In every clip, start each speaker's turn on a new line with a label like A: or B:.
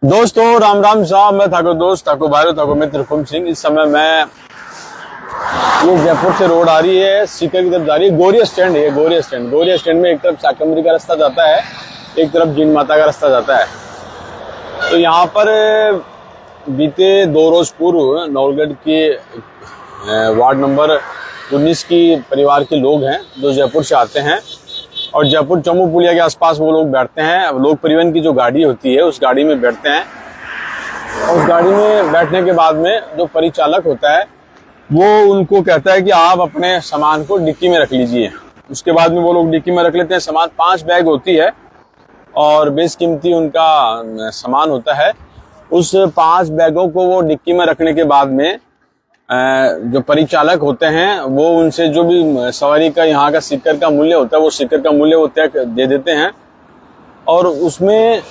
A: दोस्तों राम राम साहब, मैं ठाकुर दोस्त ठाकुर भाई ठाकुर मित्र हुकुम सिंह। इस समय मैं ये जयपुर से रोड आ रही है, सीकर की तरफ जा रही है। गोरिया स्टैंड है, गोरिया स्टैंड में एक तरफ शाकंभरी का रास्ता जाता है, एक तरफ जीन माता का रास्ता जाता है। तो यहाँ पर बीते 2 रोज पूर्व नवलगढ़ के वार्ड नंबर 19 की परिवार के लोग हैं जो जयपुर से आते हैं और जयपुर चमू पुलिया के आसपास वो लोग बैठते हैं। लोक परिवहन की जो गाड़ी होती है उस गाड़ी में बैठते हैं और उस गाड़ी में बैठने के बाद में जो परिचालक होता है वो उनको कहता है कि आप अपने सामान को डिक्की में रख लीजिए। उसके बाद में वो लोग डिक्की में रख लेते हैं। सामान 5 बैग होती है और बेशकीमती उनका सामान होता है। उस 5 बैगों को वो डिक्की में रखने के बाद में जो परिचालक होते हैं वो उनसे जो भी सवारी का यहाँ का सीकर का मूल्य होता है वो सीकर का मूल्य वो तय दे देते हैं। और उसमें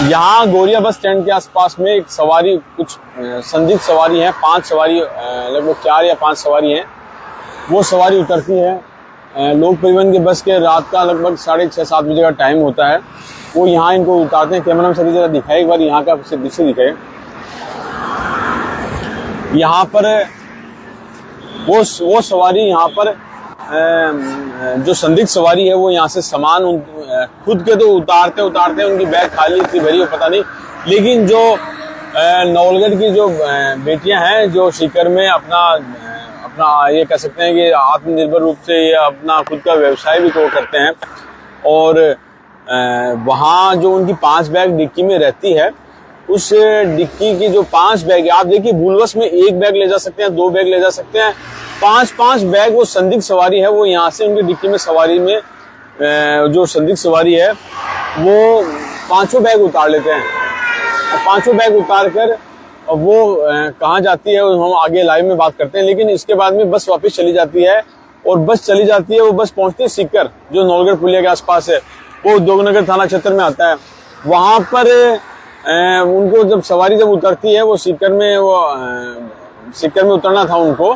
A: यहाँ गोरिया बस स्टैंड के आसपास में एक सवारी, कुछ संदिग्ध सवारी है, 5 सवारी, लगभग 4 या 5 सवारी हैं। वो सवारी उतरती है। लोक परिवहन की बस के रात का लगभग 6:30-7 बजे का टाइम होता है। वो यहाँ इनको उतारते हैं। कैमरा में सभी जगह दिखाए, एक बार यहाँ का दृश्य दिखाए। यहाँ पर वो सवारी, यहाँ पर जो संदिग्ध सवारी है वो यहाँ से सामान खुद के तो उतारते उनकी बैग खाली थी भरी हो पता नहीं, लेकिन जो नवलगढ़ की जो बेटियां हैं जो सीकर में अपना ये कह सकते हैं कि आत्मनिर्भर रूप से ये अपना खुद का व्यवसाय भी करते हैं और वहाँ जो उनकी 5 बैग डिक्की में रहती है उस डिक्की की जो 5 बैग है, आप देखिए भूलवश में 1 बैग ले जा सकते हैं, 2 बैग ले जा सकते हैं, 5 बैग वो संदिग्ध सवारी है वो यहाँ से उनकी डिक्की में सवारी में जो संदिग्ध सवारी है वो 5 बैग उतार लेते हैं। 5 बैग उतार कर वो कहाँ जाती है हम आगे लाइव में बात करते हैं। लेकिन इसके बाद में बस वापस चली जाती है और बस चली जाती है, वो बस पहुंचती है सीकर जो नवलगढ़ पुलिया के आसपास है, वो उद्योगनगर थाना क्षेत्र में आता है। वहां पर उनको जब सवारी जब उतरती है वो सीकर में उतरना था उनको,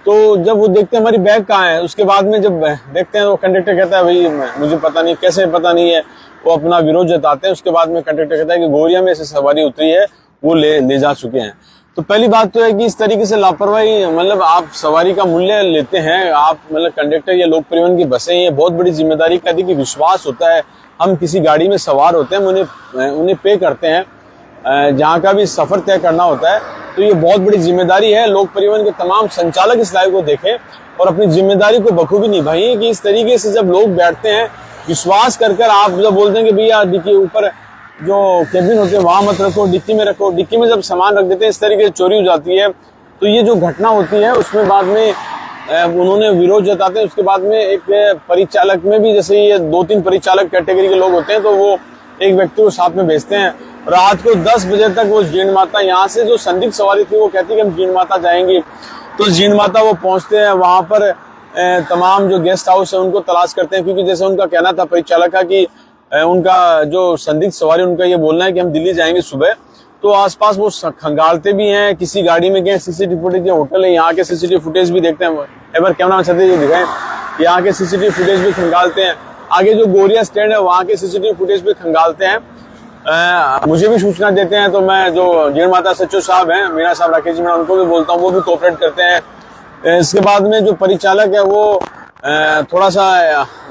A: तो जब वो देखते हैं हमारी बैग कहाँ है, उसके बाद में जब देखते हैं तो कंडक्टर कहता है भाई मुझे पता नहीं, कैसे पता नहीं है, वो अपना विरोध जताते हैं। उसके बाद में कंडक्टर कहता है कि गोरिया में ऐसी सवारी उतरी है वो ले जा चुके हैं। तो पहली बात तो है कि इस तरीके से लापरवाही, मतलब आप सवारी का मूल्य लेते हैं, आप मतलब कंडक्टर या लोक परिवहन की बसें, ये बहुत बड़ी जिम्मेदारी का कि विश्वास होता है। हम किसी गाड़ी में सवार होते हैं, उन्हें पे करते हैं, जहाँ का भी सफर तय करना होता है, तो ये बहुत बड़ी जिम्मेदारी है। लोक परिवहन के तमाम संचालक इस लाइव को देखें और अपनी जिम्मेदारी को बखूबी निभाइए कि इस तरीके से जब लोग बैठते हैं विश्वास कर आप जब बोलते हैं कि भैया डिक्की ऊपर जो केबिन होते हैं वहां मत रखो, डिक्की में रखो, डिक्की में जब सामान रख देते हैं इस तरीके से चोरी हो जाती है। तो ये जो घटना होती है उसमें बाद में उन्होंने विरोध जताते हैं। उसके बाद में एक परिचालक में भी, जैसे ये 2-3 परिचालक कैटेगरी के लोग होते हैं, तो वो एक व्यक्ति को साथ में भेजते हैं। रात को 10 बजे तक वो जीण माता, यहाँ से जो संदिग्ध सवारी थी वो कहती है कि हम जीण माता जाएंगे, तो जीण माता वो पहुंचते हैं। वहां पर तमाम जो गेस्ट हाउस है उनको तलाश करते हैं, क्योंकि जैसे उनका कहना था परिचालक का कि उनका जो संदिग्ध सवारी उनका ये बोलना है कि हम दिल्ली जाएंगे सुबह। तो आसपास वो खंगालते भी हैं, किसी गाड़ी में गए, सीसीटीवी फुटेज, होटल है यहाँ के सीसीटीवी फुटेज भी देखते हैं। एक बार कैमरा में सत्य दिखाएं, यहाँ के सीसीटीवी फुटेज भी खंगालते हैं। आगे जो गोरिया स्टैंड है वहाँ के सीसीटीवी फुटेज भी खंगालते हैं। मुझे भी सूचना देते हैं, तो मैं जो जीण माता सचिव साहब हैं मीना साहब राकेश जी, मैं उनको भी बोलता हूँ, वो भी कोऑपरेट करते हैं। इसके बाद में जो परिचालक है वो थोड़ा सा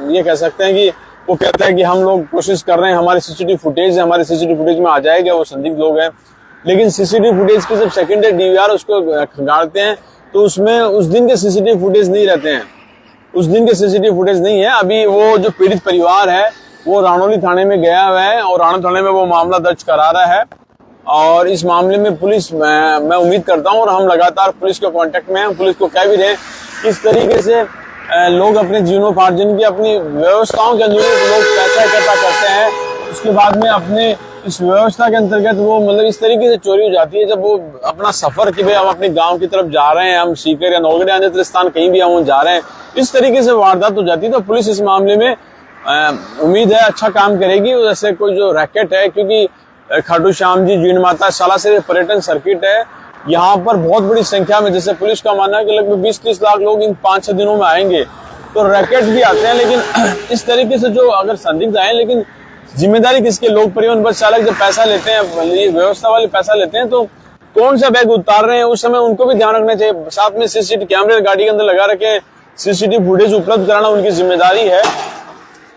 A: ये कह सकते हैं कि वो कहता है कि हम लोग कोशिश कर रहे हैं, हमारे सीसीटीवी फुटेज है, हमारे सीसीटीवी फुटेज में आ जाएगा वो संदिग्ध लोग हैं। लेकिन सीसीटीवी फुटेज की जब सेकेंडरी डीवीआर उसको खंगालते हैं तो उसमें उस दिन के सीसीटीवी फुटेज नहीं रहते हैं, उस दिन के सीसीटीवी फुटेज नहीं है। अभी वो जो पीड़ित परिवार है वो राणौली थाने में गया हुआ है और राणौली थाने में वो मामला दर्ज करा रहा है और इस मामले में पुलिस, मैं उम्मीद करता हूँ और हम लगातार पुलिस के कांटेक्ट में हैं, पुलिस को कह भी रहे किस तरीके से लोग अपने जीवनोपार्जन की अपनी व्यवस्थाओं के अनुरूप लोग पैसा इकट्ठा करते हैं। उसके बाद में अपने इस व्यवस्था के अंतर्गत वो मतलब इस तरीके से चोरी हो जाती है। जब वो अपना सफर कि भाई हम अपने गांव की तरफ जा रहे हैं, हम सीकर या नवलगढ़ या अन्य स्थान कहीं भी हम जा रहे हैं, इस तरीके से वारदात हो जाती है। तो पुलिस इस मामले में उम्मीद है अच्छा काम करेगी। जैसे कोई जो रैकेट है, क्योंकि खाटू श्याम जी, जीण माता, सालासर पर्यटन सर्किट है, यहाँ पर बहुत बड़ी संख्या में, जैसे पुलिस का मानना है कि लगभग 20-30 लाख लोग इन 5-6 दिनों में आएंगे, तो रैकेट भी आते हैं। लेकिन इस तरीके से जो अगर संदिग्ध आए, लेकिन जिम्मेदारी किसकी? लोक परिवहन बस चालक जब पैसा लेते हैं, ये व्यवस्था वाले पैसा लेते हैं, तो कौन सा बैग उतार रहे हैं उस समय उनको भी ध्यान रखना चाहिए। साथ में सीसीटीवी कैमरे गाड़ी के अंदर लगा रखे, सीसीटीवी फुटेज उपलब्ध कराना उनकी जिम्मेदारी है।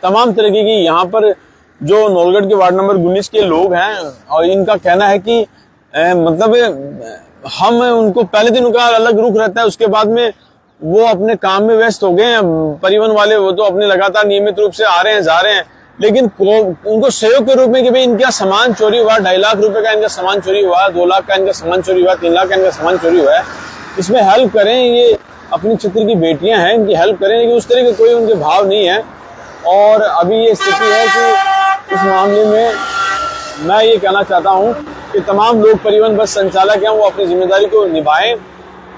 A: तमाम तरीके की यहाँ पर जो नौलगढ़ के वार्ड नंबर 19 के लोग हैं, और इनका कहना है कि मतलब हम उनको पहले दिन उनका अलग रुख रहता है, उसके बाद में वो अपने काम में व्यस्त हो गए हैं। परिवहन वाले वो तो अपने लगातार नियमित रूप से आ रहे हैं, जा रहे हैं, लेकिन उनको सहयोग के रूप में कि भाई इनका सामान चोरी हुआ, 2.5 लाख रुपए का इनका सामान चोरी हुआ, 2 लाख का इनका सामान चोरी हुआ, 3 लाख का इनका सामान चोरी हुआ है, इसमें हेल्प करें। ये अपनी चित्र की बेटियां हैं, इनकी हेल्प करें, लेकिन उस तरह के कोई उनके भाव नहीं है। और अभी ये स्थिति है कि इस मामले में मैं ये कहना चाहता हूँ कि तमाम लोग परिवहन बस संचालक हैं वो अपनी जिम्मेदारी को निभाएं।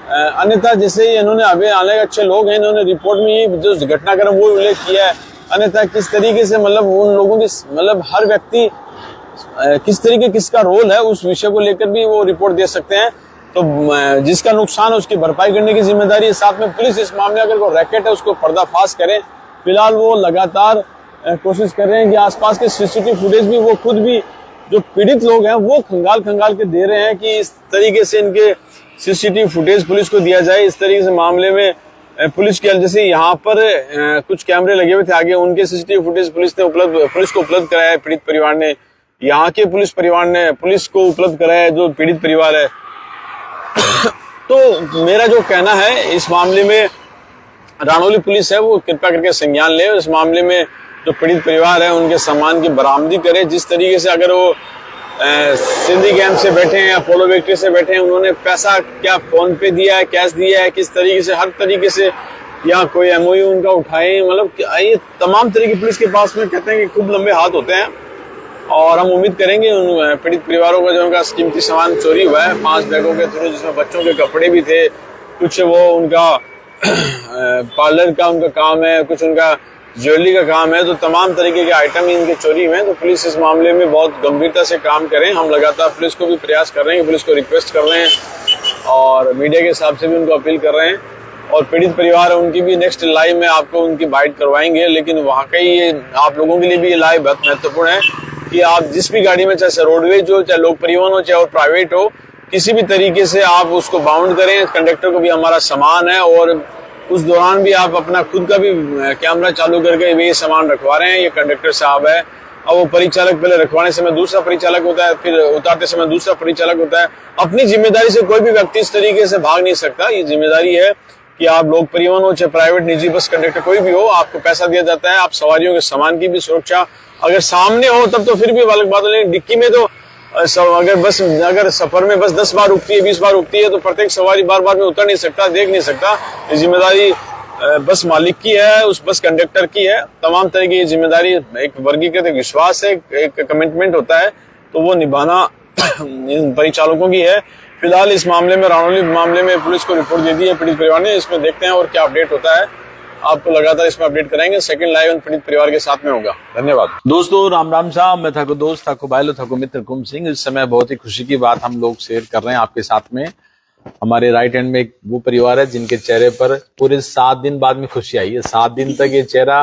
A: अन्यथा जैसे इन्होंने अभी आने अच्छे लोग हैं, इन्होंने रिपोर्ट में ये जो घटनाक्रम वो उल्लेख किया है, अन्यथा किस तरीके से मतलब उन लोगों की मतलब हर व्यक्ति किस तरीके किसका रोल है उस विषय को लेकर भी वो रिपोर्ट दे सकते हैं। तो जिसका नुकसान है उसकी भरपाई करने की जिम्मेदारी है। साथ में पुलिस इस मामले अगर कोई रैकेट है उसको पर्दाफाश करे। फिलहाल वो लगातार कोशिश कर रहे हैं कि आसपास के सीसीटीवी फुटेज भी वो खुद भी जो पीड़ित लोग हैं वो खंगाल के दे रहे हैं कि इस तरीके से इनके सीसीटीवी फुटेज पुलिस को दिया जाए। इस तरीके से मामले में पुलिस के जैसे यहाँ पर कुछ कैमरे लगे हुए थे आगे, उनके सीसीटीवी फुटेज पुलिस को उपलब्ध कराया है पीड़ित परिवार ने। यहाँ के परिवार ने पुलिस को उपलब्ध कराया है जो पीड़ित परिवार है। तो मेरा जो कहना है इस मामले में रानौली पुलिस है वो कृपया करके संज्ञान ले। इस मामले में जो पीड़ित परिवार है उनके सामान की बरामदी करे। जिस तरीके से अगर वो सिंधी कैंप से बैठे हैं या पोलो विक्ट्री से बैठे हैं, उन्होंने पैसा क्या फोन पे दिया है, कैश दिया है, किस तरीके से, हर तरीके से, या कोई एमओयू उनका उठाए, मतलब ये तमाम तरीके पुलिस के पास में कहते हैं कि खूब लंबे हाथ होते हैं। और हम उम्मीद करेंगे उन पीड़ित परिवारों का जो उनका कीमती सामान चोरी हुआ है 5 बैगों के थ्रू, जिसमें बच्चों के कपड़े भी थे, कुछ वो उनका पार्लर का उनका काम है, कुछ उनका ज्वेलरी का काम है, तो तमाम तरीके के आइटम इनके चोरी हुए हैं। तो पुलिस इस मामले में बहुत गंभीरता से काम करें। हम लगातार पुलिस को भी प्रयास कर रहे हैं, पुलिस को रिक्वेस्ट कर रहे हैं और मीडिया के हिसाब से भी उनको अपील कर रहे हैं। और पीड़ित परिवार है उनकी भी नेक्स्ट लाइव में आपको उनकी बाइट करवाएंगे। लेकिन वाकई ये आप लोगों के लिए भी ये लाइव बहुत महत्वपूर्ण है कि आप जिस भी गाड़ी में, चाहे रोडवेज हो, चाहे लोक परिवहन हो, चाहे और प्राइवेट हो, किसी भी तरीके से आप उसको बाउंड करें। कंडक्टर को भी हमारा सामान है और उस दौरान भी आप अपना खुद का भी कैमरा चालू करके ये सामान रखवा रहे हैं। ये कंडक्टर साहब है और वो परिचालक पहले रखवाने समय दूसरा परिचालक होता है, फिर उतारते समय दूसरा परिचालक होता है। अपनी जिम्मेदारी से कोई भी व्यक्ति इस तरीके से भाग नहीं सकता। ये जिम्मेदारी है कि आप लोक परिवहन हो, चाहे प्राइवेट, निजी बस कंडक्टर कोई भी हो, आपको पैसा दिया जाता है। आप सवारियों के सामान की भी सुरक्षा अगर सामने हो तब तो फिर भी अलग बात है। डिक्की में तो अगर सफर में बस 10 बार रुकती है, 20 बार रुकती है, तो प्रत्येक सवारी बार बार में उतर नहीं सकता, देख नहीं सकता। ये जिम्मेदारी बस मालिक की है, उस बस कंडक्टर की है। तमाम तरह की जिम्मेदारी एक वर्गीकृत एक विश्वास है, एक कमिटमेंट होता है, तो वो निभाना इन परिचालकों की है। फिलहाल इस मामले में, रानौली मामले में पुलिस को रिपोर्ट दे दी है पीड़ित परिवार ने। इसमें देखते हैं और क्या अपडेट होता है, आपको लगातार इसमें अपडेट कराएंगे। सेकंड लाइव पीड़ित परिवार के साथ में होगा। धन्यवाद दोस्तों। राम राम साहब, मैं थाको दोस्त, थाको भाईलो, थाको मित्र कुम सिंह। इस समय बहुत ही खुशी की बात हम लोग शेयर कर रहे हैं आपके साथ में। हमारे राइट हैंड में एक वो परिवार है जिनके चेहरे पर पूरे 7 दिन बाद में खुशी आई है। 7 दिन तक ये चेहरा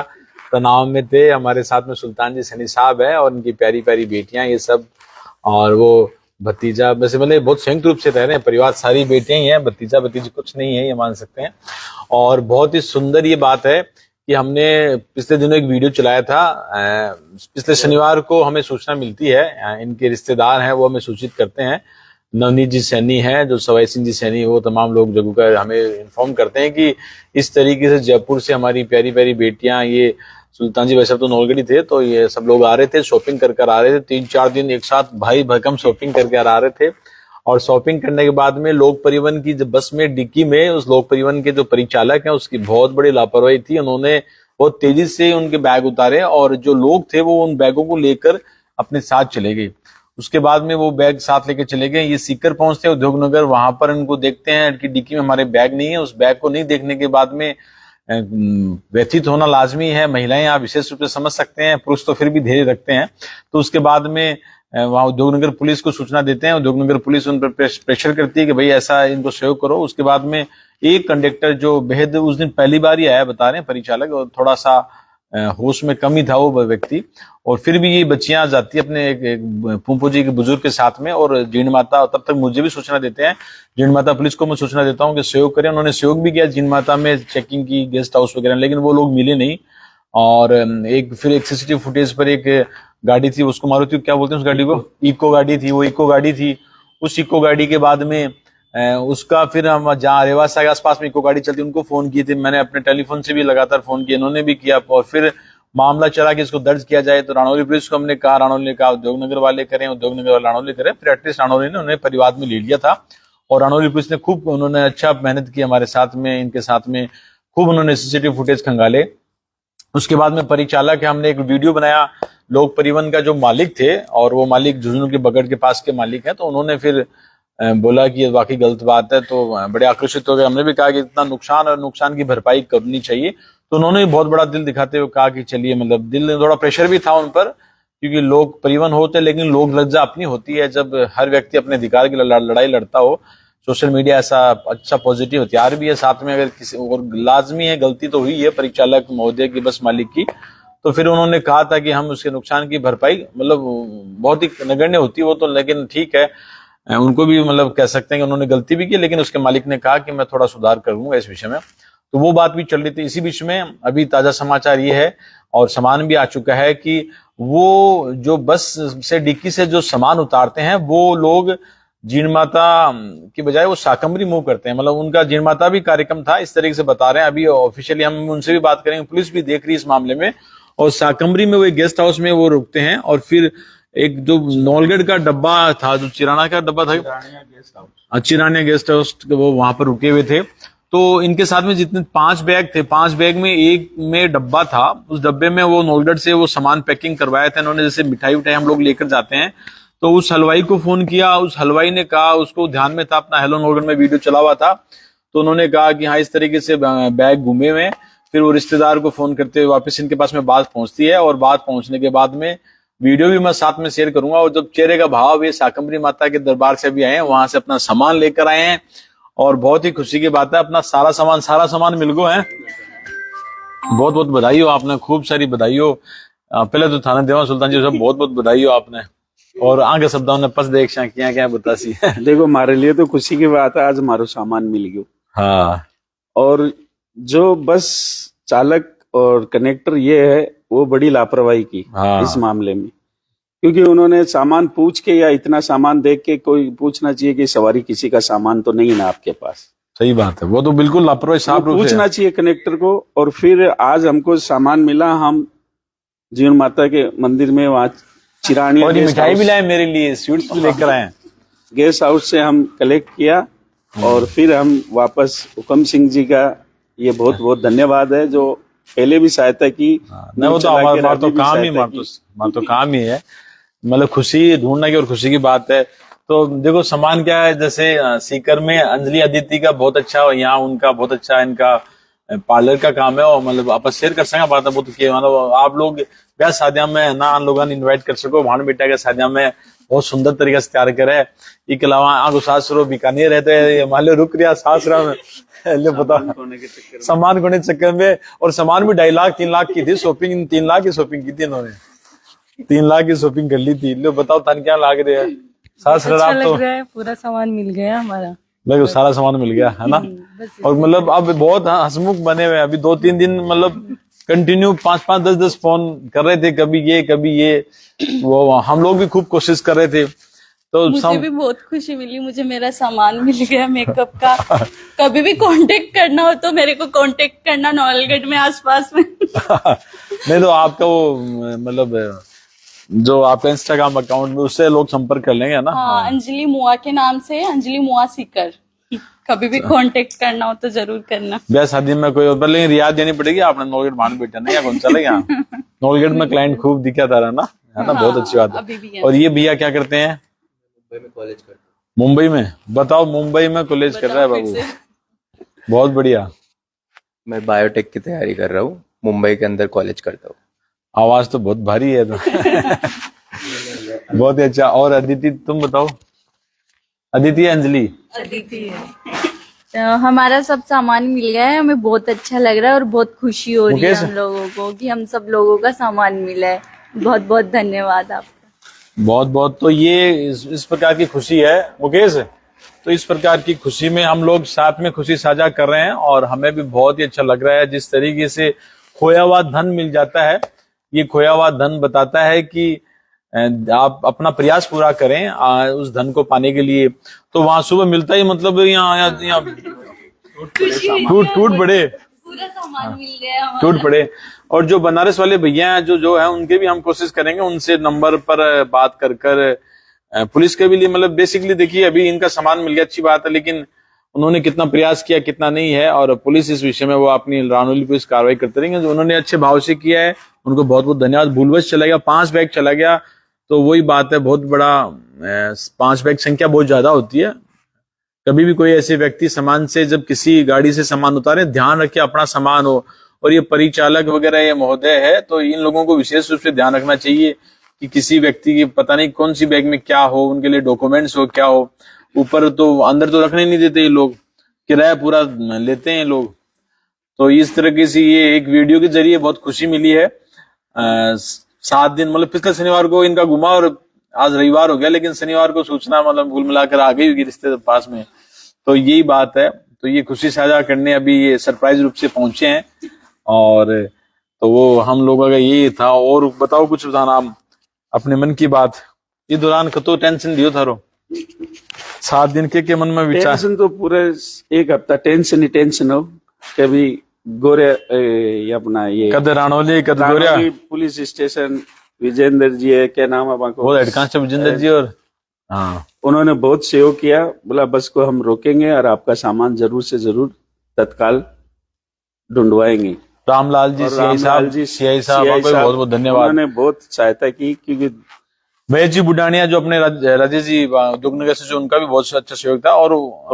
A: तनाव में थे। हमारे साथ में सुल्तान जी सैनी साहब है और उनकी प्यारी प्यारी बेटियां, ये सब, और वो भतीजा, वैसे मतलब बहुत संयुक्त रूप से रह रहे हैं परिवार, सारी बेटियां ही हैं, भतीजा भतीजी कुछ नहीं है, ये मान सकते हैं। और बहुत ही सुंदर ये बात है कि हमने पिछले दिनों एक वीडियो चलाया था। पिछले शनिवार को हमें सूचना मिलती है, इनके रिश्तेदार हैं वो हमें सूचित करते हैं, नवनीत जी सैनी हैं, जो सवाई सिंह जी सैनी, वो तमाम लोग जगह का हमें इन्फॉर्म करते हैं कि इस तरीके से जयपुर से हमारी प्यारी प्यारी बेटियां, ये सुल्तान जी वैसे तो नौलगढ़ी थे, तो ये सब लोग आ रहे थे, शॉपिंग कर आ रहे थे। 3-4 दिन एक साथ भाई भरकम शॉपिंग करके आ रहे थे। और शॉपिंग करने के बाद में लोक परिवहन की जब बस में डिक्की में उस लोक परिवहन के जो परिचालक हैं उसकी बहुत बड़ी लापरवाही थी। उन्होंने बहुत तेजी से उनके बैग उतारे और जो लोग थे वो उन बैगों को लेकर अपने साथ चले गए। उसके बाद में वो बैग साथ लेके चले गए। ये सीकर पहुंचते हैं उद्योगनगर, वहां पर इनको देखते हैं कि डिक्की में हमारे बैग नहीं है। उस बैग को नहीं देखने के बाद में व्यथित होना लाजमी है। महिलाएं आप विशेष रूप से समझ सकते हैं, पुरुष तो फिर भी धैर्य रखते हैं। तो उसके बाद में वहां उद्योगनगर पुलिस को सूचना देते हैं। उद्योगनगर पुलिस उन पर प्रेशर करती है कि भाई ऐसा इनको सहयोग करो। उसके बाद में एक कंडक्टर जो बेहद उस दिन पहली बार ही आया, बता रहे हैं परिचालक, और थोड़ा सा
B: होश में कम ही था वो व्यक्ति। और फिर भी ये बच्चियां जाती है अपने एक फूफो जी के बुजुर्ग के साथ में, और जीण माता तब तक मुझे भी सूचना देते हैं, जीण माता पुलिस को मैं सूचना देता हूँ कि सहयोग करें। उन्होंने सहयोग भी किया जीण माता में चेकिंग की, गेस्ट हाउस वगैरह, लेकिन वो लोग मिले नहीं। और एक सीसीटीवी फुटेज पर एक गाड़ी थी, उसको मारुति क्या बोलते हैं उस गाड़ी को, इको गाड़ी थी, वो इको गाड़ी थी। उस इको गाड़ी के बाद में उसका फिर हम जहाँ रेवासा के आसपास में इको गाड़ी चलती, उनको फोन किए थे मैंने, अपने टेलीफोन से भी लगातार फोन किए, इन्होंने भी किया। और फिर मामला चला कि इसको दर्ज किया जाए, तो राणौली पुलिस को हमने कहा, राणौली ने कहा उद्योगनगर वाले करें, उद्योगनगर वाले राणौली करें। फिर एटलीस्ट राणौली ने उन्हें परिवार में ले लिया था, और राणौली पुलिस ने खूब उन्होंने अच्छा मेहनत की हमारे साथ में, इनके साथ में खूब उन्होंने सीसीटीवी फुटेज खंगाले। उसके बाद में परिचालक है, हमने एक वीडियो बनाया, लोक परिवहन का जो मालिक थे, और वो मालिक झुंझुनू के बगड़ के पास के मालिक है, तो उन्होंने फिर बोला कि ये वाकई गलत बात है, तो बड़े आकर्षित हो गए। हमने भी कहा कि इतना नुकसान और नुकसान की भरपाई करनी चाहिए, तो उन्होंने भी बहुत बड़ा दिल दिखाते हुए कहा कि चलिए, मतलब दिल में थोड़ा प्रेशर भी था उन पर, क्योंकि लोग परिवहन होते, लेकिन लोक लज्जा अपनी होती है जब हर व्यक्ति अपने अधिकार की लड़ाई लड़ता हो। सोशल मीडिया ऐसा अच्छा पॉजिटिव हथियार भी है, साथ में अगर किसी और लाजमी है, गलती तो हुई है परिचालक महोदय की, बस मालिक की, तो फिर उन्होंने कहा था कि हम उसके नुकसान की भरपाई, मतलब बहुत ही नगण्य होती है वो तो, लेकिन ठीक है, उनको भी मतलब कह सकते हैं कि उन्होंने गलती भी की, लेकिन उसके मालिक ने कहा कि मैं थोड़ा सुधार करूंगा इस विषय में। तो वो बात भी चल रही थी। इसी बीच में अभी ताजा समाचार ये है, और सामान भी आ चुका है, कि वो जो बस से डिक्की से जो सामान उतारते हैं, वो लोग जीण माता की बजाय वो शाकंभरी मूव करते हैं, मतलब उनका जीण माता भी कार्यक्रम था, इस तरीके से बता रहे हैं। अभी ऑफिशियली हम उनसे भी बात करेंगे, पुलिस भी देख रही है इस मामले में। और शाकंभरी में वो एक गेस्ट हाउस में वो रुकते हैं, और फिर एक जो नौलगढ़ का डब्बा था, जो चिराना का डब्बा था, चिरानिया गेस्ट हाउस, वो वहां पर रुके हुए थे। तो इनके साथ में जितने 5 बैग थे, 5 बैग में एक में डब्बा था, उस डब्बे में वो नौलगढ़ से वो सामान पैकिंग करवाया था इन्होंने। जैसे मिठाई उठाई हम लोग लेकर जाते हैं, तो उस हलवाई को फोन किया, उस हलवाई ने कहा, उसको ध्यान में था, अपना हेलो नौलगढ़ में वीडियो चला हुआ था, तो उन्होंने कहा कि हाँ इस तरीके से बैग घूमे हुए। फिर वो रिश्तेदार को फोन करते हुए वापस इनके पास में बात पहुंचती है, और बात पहुंचने के बाद में वीडियो भी मैं साथ में शेयर करूंगा। और जब चेहरे का भाव, ये शाकंभरी माता के दरबार से भी आए हैं, वहां से अपना सामान लेकर आए हैं, और बहुत ही खुशी की बात है, अपना सारा सामान मिल गो है। बहुत बहुत बधाई हो, आपने खूब सारी बधाई हो। पहले तो थाना देवा सुल्तान जी साहब बहुत बहुत बधाई हो आपने, और आगे शब्दों ने पस देख क्या बतासी
C: देखो, हमारे लिए तो खुशी की बात है, आज हमारा सामान मिल गयो।
B: हाँ,
C: और जो बस चालक और कनेक्टर ये है, वो बड़ी लापरवाही की इस मामले में, क्योंकि उन्होंने सामान पूछ के या इतना सामान देख के, कोई पूछना चाहिए कि सवारी किसी का सामान तो नहीं है ना आपके पास।
B: सही बात है, वो तो बिल्कुल लापरवाही साफ रूप से
C: पूछना चाहिए कनेक्टर को। और फिर आज हमको सामान मिला, हम जीण माता के मंदिर में वहाँ चिरानिया
B: मिठाई भी लाए मेरे लिए, स्वीट्स भी लेकर आए,
C: गेस्ट हाउस से हम कलेक्ट किया, और फिर हम वापस हुकम सिंह जी का ये बहुत बहुत धन्यवाद है, जो पहले भी सहायता की।
B: नहीं वो तो हमारा तो काम ही, हमारा तो काम ही है, मतलब खुशी ढूंढना की और खुशी की बात है। तो देखो सामान क्या है, जैसे सीकर में अंजलि अदिति का बहुत अच्छा, यहाँ उनका बहुत अच्छा इनका पार्लर का काम है, और मतलब आप शेयर कर सकें बात, बहुत मतलब आप लोग ब्याह शादियां में ना लोगों ने इन्वाइट कर सको, भाण बेटा के शादियां में बहुत सुंदर तरीके से तैयार करे। इसके अलावा आगो सासरो बीकानेर रहते हैं, मान लो रुक रिया सासरा में पता सामान कोने चक्कर में, और सामान भी 2.5 लाख 3 लाख की थी शॉपिंग, 3 लाख की शॉपिंग की थी इन्होंने, 3 लाख की शॉपिंग कर ली थी। लो बताओ थान क्या लाग रहे है सास
D: अच्छा लग रहा है, पूरा सामान मिल गया हमारा,
B: देखो सारा सामान मिल गया है ना। और मतलब अब बहुत हंसमुख बने हुए, अभी 2-3 दिन मतलब कंटिन्यू 5-5 10-10 फोन कर रहे थे, कभी ये वो, हम लोग भी खूब कोशिश कर रहे थे। तो
D: मुझे भी बहुत खुशी मिली, मुझे मेरा सामान मिल गया मेकअप का। कभी भी कांटेक्ट करना हो तो मेरे को कांटेक्ट करना, नौलगढ़ में आसपास में
B: नहीं तो आपका वो मतलब जो आपका इंस्टाग्राम अकाउंट में, उससे लोग संपर्क कर लेंगे ना।
D: हाँ, अंजलि मुआ के नाम से, अंजलि मुआ सीकर। कभी भी कांटेक्ट करना हो तो जरूर करना।
B: ब्याह शादी में कोई और, लेकिन रियायत देनी पड़ेगी आपने, नौलगढ़ भाण बेटा नहीं, या कौन चलेगा नौलगढ़ में क्लाइंट खूब दिखा था ना, है ना। बहुत अच्छी बात है। और ये भैया क्या करते हैं?
E: मुंबई में कॉलेज करते हैं।
B: मुंबई में? बताओ, मुंबई में कॉलेज कर रहा है बाबू, बहुत बढ़िया।
E: मैं बायोटेक की तैयारी कर रहा हूँ, मुंबई के अंदर कॉलेज करता हूँ।
B: आवाज तो बहुत भारी है तो बहुत ही अच्छा। और अदिति तुम बताओ, अदिति अंजलि?
D: अदिति है। हमारा सब सामान मिल गया है, हमें बहुत अच्छा लग रहा है और बहुत खुशी हो रही है
B: मुकेश?
D: हम लोगों को कि हम सब लोगों का सामान मिला है। बहुत बहुत धन्यवाद आपका।
B: बहुत बहुत। तो ये इस प्रकार की खुशी है मुकेश। तो इस प्रकार की खुशी में हम लोग साथ में खुशी साझा कर रहे हैं और हमें भी बहुत ही अच्छा लग रहा है। जिस तरीके से खोया हुआ धन मिल जाता है, ये खोया हुआ धन बताता है कि आप अपना प्रयास पूरा करें उस धन को पाने के लिए। तो वहां सुबह मिलता ही मतलब यहाँ टूट पड़े,
D: पूरा सामान मिल गया हमारा।
B: टूट पड़े। और जो बनारस वाले भैया हैं जो है उनके भी हम कोशिश करेंगे उनसे नंबर पर बात कर पुलिस के भी लिए, मतलब बेसिकली देखिए अभी इनका सामान मिल गया, अच्छी बात है, लेकिन उन्होंने कितना प्रयास किया कितना नहीं है, और पुलिस इस विषय में वो अपनी रानौली पुलिस कार्रवाई करते रहेंगे। जो उन्होंने अच्छे भाव से किया है उनको बहुत बहुत धन्यवाद। भूलवश चला गया, 5 बैग चला गया, तो वही बात है, बहुत बड़ा 5 बैग संख्या बहुत ज्यादा होती है। कभी भी कोई ऐसे व्यक्ति सामान से जब किसी गाड़ी से सामान उतारे, ध्यान रखे अपना सामान हो। और ये परिचालक वगैरह ये महोदय है, तो इन लोगों को विशेष रूप से ध्यान रखना चाहिए कि किसी व्यक्ति की पता नहीं कौन सी बैग में क्या हो, उनके लिए डॉक्यूमेंट्स हो क्या हो। ऊपर तो अंदर तो रखने नहीं देते ये लोग, किराया पूरा लेते हैं लोग। तो इस तरीके से ये एक वीडियो के जरिए बहुत खुशी मिली है। 7 दिन मतलब पिछले शनिवार को इनका गुमा और आज रविवार हो गया, लेकिन शनिवार को सूचना मतलब कुल मिलाकर आ गई होगी रिश्ते पास में। तो यही बात है। तो ये खुशी साझा करने अभी ये सरप्राइज रूप से पहुंचे हैं, और तो वो हम लोगों का यही था। और बताओ कुछ बताना अपने मन की बात। ये दौरान कतो टेंशन दियो थारो 7 दिन के मन में विचार?
C: टेंशन तो पूरे 1 हफ्ता टेंशन ही टेंशन हो। कभी गोरे ये अपना ये
B: कद रानौली कद गोरिया
C: रानौली पुलिस स्टेशन, विजेंद्र जी है, क्या नाम है
B: वो हेड कांस्टेबल विजेंद्र जी, और हाँ
C: उन्होंने बहुत सहयोग किया। बोला बस को हम रोकेंगे और आपका सामान जरूर से जरूर तत्काल ढूंढवाएंगे।
B: रामलाल जी,
C: और
B: सीआई
C: रामलाल
B: साहब,
C: जी,
B: सीआई साहब
C: CI
B: आपको बहुत बहुत धन्यवाद।
C: उन्होंने बहुत सहायता की, क्योंकि
B: महेश जी बुडानिया जो अपने राजेश जी दुगनगर से, जो उनका भी बहुत अच्छा सहयोग था, और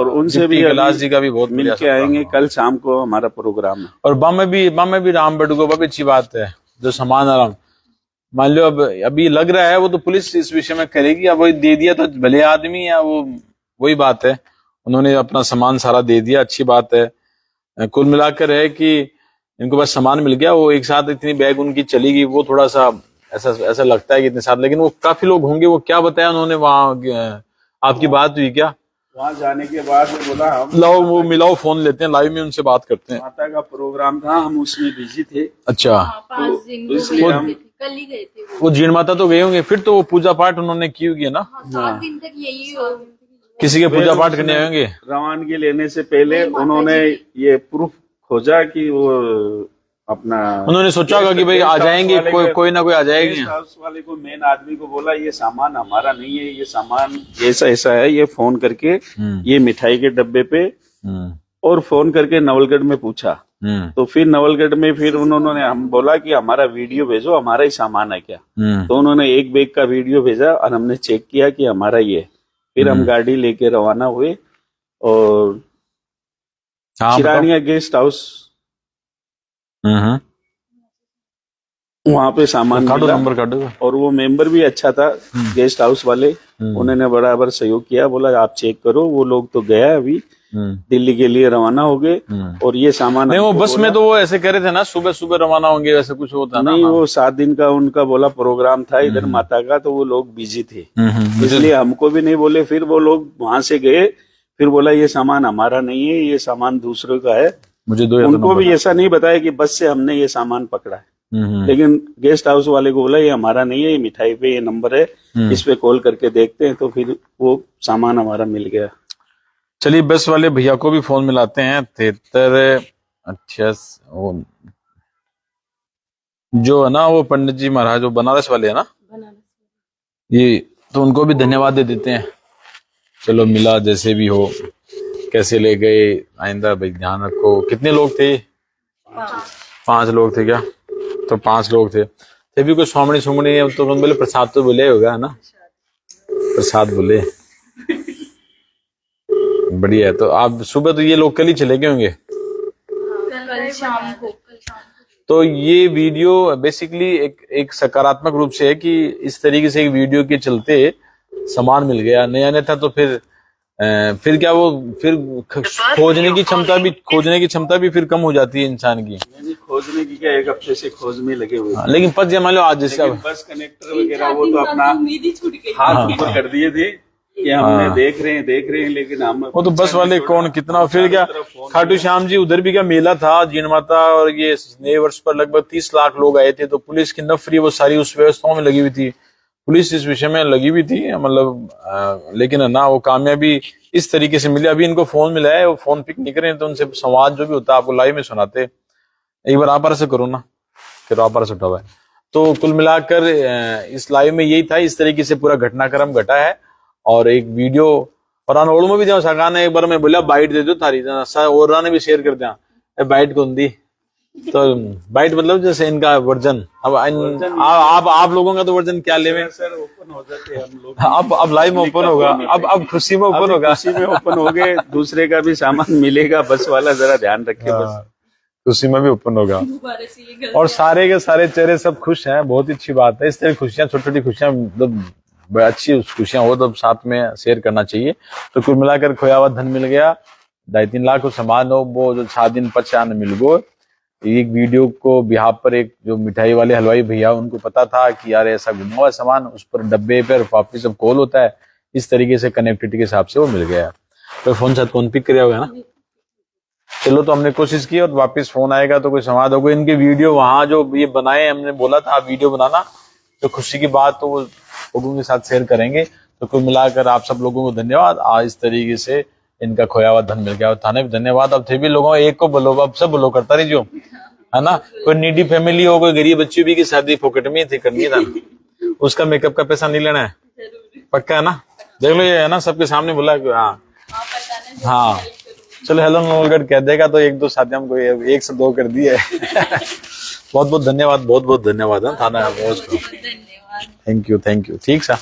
C: उनसे भी
B: कैलाश जी का भी बहुत
C: मिल के आएंगे। कल शाम को हमारा प्रोग्राम है।
B: और बामे भी राम बडुगो भी अच्छी बात है। जो सामान आराम मान लो अब अभी लग रहा है, वो तो पुलिस इस विषय में करेगी। अब वही दे दिया तो भले आदमी है वो, वही बात है, उन्होंने अपना सामान सारा दे दिया, अच्छी बात है। कुल मिलाकर है कि इनको बस सामान मिल गया। वो एक साथ इतनी बैग उनकी चली गई, वो थोड़ा सा ऐसा लगता है कि इतने साथ, लेकिन वो काफी लोग होंगे। वो क्या बताया उन्होंने वहां, आपकी बात हुई क्या
C: वहां जाने के बाद बोला हम
B: लाओ वो मिलाओ, फोन लेते हैं, लाइव में उनसे बात करते हैं।
C: माता का प्रोग्राम था, हम उसमें बिजी थे।
B: अच्छा,
D: 5 दिन को
C: इसलिए
D: गए
C: हम
D: थे, कल ही गए थे
B: वो जीण माता तो गए होंगे, फिर तो वो पूजा पाठ उन्होंने की होगी ना,
D: 7 दिन तक यही हो।
B: किसी के पूजा पाठ करने आए होंगे।
C: रवानगी लेने से पहले उन्होंने ये प्रूफ खोजा कि वो अपना
B: उन्होंने सोचा होगा कि भाई आ जाएंगे, कोई ना कोई आ जाएगी।
C: गेस्ट हाउस वाले को, मेन आदमी को बोला ये सामान हमारा नहीं है, ये सामान ऐसा ऐसा है। ये फोन करके ये मिठाई के डब्बे पे, और फोन करके नवलगढ़ में पूछा। तो फिर नवलगढ़ में फिर उन्होंने हम बोला कि हमारा वीडियो भेजो, हमारा ही सामान है क्या। तो उन्होंने एक बैग का वीडियो भेजा और हमने चेक किया कि हमारा ही है। फिर हम गाड़ी लेके रवाना हुए और चिरानिया गेस्ट हाउस वहां पे सामान मिला।
B: नंबर काटो।
C: और वो मेंबर भी अच्छा था, गेस्ट हाउस वाले, उन्होंने बराबर सहयोग किया। बोला आप चेक करो। वो लोग तो गया अभी दिल्ली के लिए रवाना हो गए। और ये सामान
B: नहीं, वो बस में तो वो ऐसे कह रहे थे ना, सुबह सुबह रवाना होंगे, वैसे कुछ होता ना।
C: नहीं, वो 7 दिन का उनका बोला प्रोग्राम था इधर माता का, तो वो लोग बिजी थे, इसलिए हमको भी नहीं बोले। फिर वो लोग वहां से गए, फिर बोला ये सामान हमारा नहीं है, ये सामान दूसरे का है।
B: मुझे
C: उनको भी ऐसा नहीं बताया कि बस से हमने ये सामान पकड़ा है, लेकिन गेस्ट हाउस वाले को बोला ये हमारा नहीं है, ये मिठाई पे ये नंबर है, इस पे कॉल करके देखते हैं। तो फिर वो सामान हमारा मिल गया।
B: चलिए बस वाले भैया को भी फोन मिलाते हैं। 73 अच्छा जो है ना, वो पंडित जी महाराज, वो बनारस वाले है ना, ये तो उनको भी धन्यवाद दे देते हैं। चलो मिला, जैसे भी हो, कैसे ले गए, आइंदा भाई ध्यान रखो। कितने लोग थे? 5 लोग थे क्या? तो 5 लोग थे। थे भी कोई स्वामणी सुमणी तो बोले प्रसाद तो बोले होगा, है ना, प्रसाद बोले। बढ़िया है। तो आप सुबह तो ये लोग कल ही चले गए होंगे,
D: कल शाम को।
B: तो ये वीडियो बेसिकली एक सकारात्मक रूप से है कि इस तरीके से एक वीडियो के चलते सामान मिल गया। नया था तो फिर फिर क्या वो फिर खोजने की क्षमता भी फिर कम हो जाती है इंसान की।
C: यानी खोजने की क्या, एक हफ्ते से खोज में लगे हुए थे।
B: लेकिन पत मान लो आज जैसे
C: लेकिन बस कनेक्टर वगैरह वो तो अपना
D: उम्मीद ही छूट गई।
C: हाथ ऊपर कर दिए थे कि हमने देख रहे हैं, लेकिन हम
B: वो तो बस वाले कौन कितना, फिर क्या खाटू श्याम जी उधर भी क्या मेला था जीण माता, और ये नए वर्ष पर लगभग 30 लाख लोग आए थे, तो पुलिस की नफरी वो सारी उस व्यवस्थाओं में लगी हुई थी, पुलिस इस विषय में लगी हुई थी मतलब, लेकिन ना वो कामयाबी इस तरीके से मिली। अभी इनको फोन मिला है, वो फोन पिक नहीं करें तो उनसे संवाद जो भी होता है आपको लाइव में सुनाते। एक बार आप से करो ना, फिर आप से उठा हुआ है। तो कुल मिलाकर इस लाइव में यही था, इस तरीके से पूरा घटनाक्रम घटा है। और एक वीडियो और ओड़ में भी जाओ सगाना, एक बार मैं बोला बाइट दे दो थारी, और ने भी शेयर कर दिया बाइट कौन दी, तो बाइट मतलब जैसे इनका वर्जन। अब आप लोगों का तो वर्जन क्या लेवे
C: सर, ओपन हो जाते हैं हम लोग।
B: अब लाइव में ओपन होगा, अब खुशी में ओपन होगा,
C: खुशी में ओपन हो गए, दूसरे का भी सामान मिलेगा, बस वाला जरा ध्यान रखे बस।
B: खुशी में भी ओपन होगा।
D: दोबारा से ये गलती।
B: और सारे के सारे चेहरे सब खुश हैं, बहुत ही अच्छी बात है। इस तरह खुशियां, छोटी छोटी खुशियां, मतलब अच्छी खुशियां हो तो साथ में शेयर करना चाहिए। तो कुल मिलाकर खोया हुआ धन मिल गया, 2.5-3 लाख को सामान हो वो जो 7 दिन पचान मिल गो। एक वीडियो को बिहार पर एक जो मिठाई वाले हलवाई भैया, उनको पता था कि यार ऐसा गुमा हुआ सामान, उस पर डब्बे पर वापिस सब कॉल होता है, इस तरीके से कनेक्टिविटी के हिसाब से वो मिल गया। तो फोन साथ कौन पिक किया होगा ना, चलो तो हमने कोशिश की, और वापस फोन आएगा तो कोई संवाद होगा। इनके वीडियो वहां जो ये बनाए, हमने बोला था आप वीडियो बनाना, तो खुशी की बात तो वो लोगों के साथ शेयर करेंगे। तो कुल मिलाकर आप सब लोगों को धन्यवाद। आज इस तरीके से इनका खोया हुआ धन मिल गया, और थाने भी धन्यवाद। अब थे भी लोगों एक को बोलो, अब सब बोलो करता रही जो है ना। कोई नीडी फैमिली हो, कोई गरीब बच्ची भी की शादी फोकट में थी करनी था, उसका मेकअप का पैसा नहीं लेना है, पक्का है ना। देख लो ये है ना, सबके सामने बोला हाँ चलो हेलो नोलगढ़ कह देगा तो 1-2 साथी हमको 1 से 2 कर दिए। बहुत बहुत धन्यवाद, बहुत बहुत धन्यवाद थाना।
D: धन्यवाद।
B: थैंक यू ठीक सा।